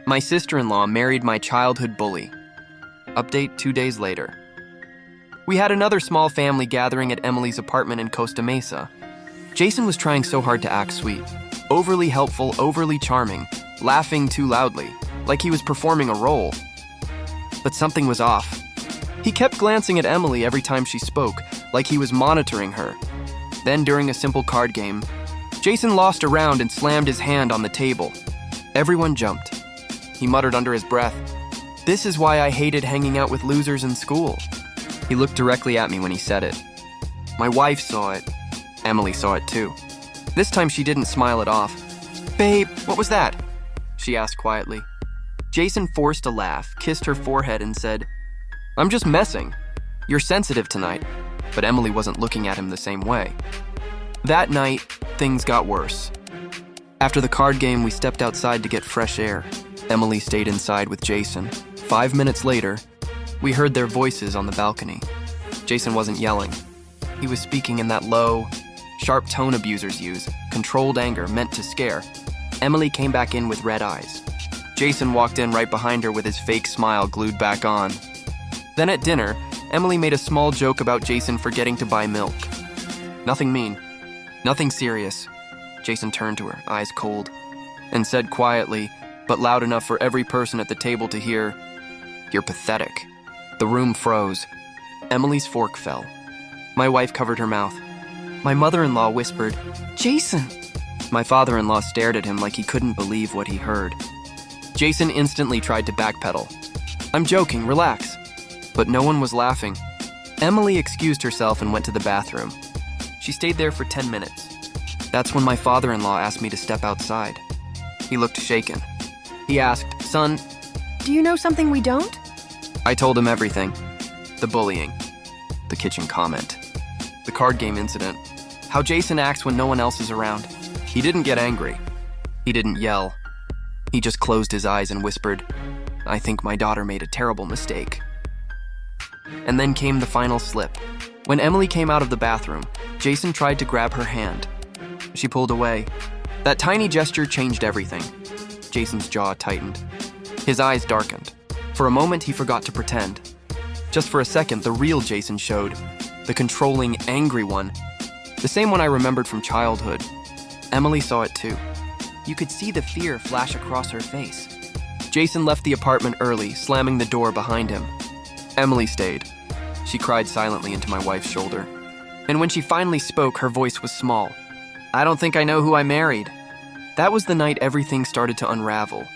My sister-in-law married my childhood bully. Update 2 days later. We had another small family gathering at Emily's apartment in Costa Mesa. Jason was trying so hard to act sweet, overly helpful, overly charming, laughing too loudly, like he was performing a role. But something was off. He kept glancing at Emily every time she spoke, like he was monitoring her. Then, during a simple card game, Jason lost a round and slammed his hand on the table. Everyone jumped. He muttered under his breath, "This is why I hated hanging out with losers in school." He looked directly at me when he said it. My wife saw it. Emily saw it too. This time she didn't smile it off. "Babe, what was that?" she asked quietly. Jason forced a laugh, kissed her forehead, and said, "I'm just messing. You're sensitive tonight." But Emily wasn't looking at him the same way. That night, things got worse. After the card game, we stepped outside to get fresh air. Emily stayed inside with Jason. 5 minutes later, we heard their voices on the balcony. Jason wasn't yelling. He was speaking in that low, sharp tone abusers use, controlled anger meant to scare. Emily came back in with red eyes. Jason walked in right behind her with his fake smile glued back on. Then at dinner, Emily made a small joke about Jason forgetting to buy milk. Nothing mean, nothing serious. Jason turned to her, eyes cold, and said quietly, but loud enough for every person at the table to hear, "You're pathetic." The room froze. Emily's fork fell. My wife covered her mouth. My mother-in-law whispered, "Jason!" My father-in-law stared at him like he couldn't believe what he heard. Jason instantly tried to backpedal. "I'm joking, relax." But no one was laughing. Emily excused herself and went to the bathroom. She stayed there for 10 minutes. That's when my father-in-law asked me to step outside. He looked shaken. He asked, "Son, Do you know something we don't? I told him everything. The bullying, the kitchen comment, the card game incident, how Jason acts when no one else is around." He didn't get angry. He didn't yell. He just closed his eyes and whispered, "I think my daughter made a terrible mistake." And then came the final slip. When Emily came out of the bathroom, Jason tried to grab her hand. She pulled away. That tiny gesture changed everything. Jason's jaw tightened. His eyes darkened. For a moment, he forgot to pretend. Just for a second, the real Jason showed. The controlling, angry one. The same one I remembered from childhood. Emily saw it too. You could see the fear flash across her face. Jason left the apartment early, slamming the door behind him. Emily stayed. She cried silently into my wife's shoulder. And when she finally spoke, her voice was small. "I don't think I know who I married." That was the night everything started to unravel.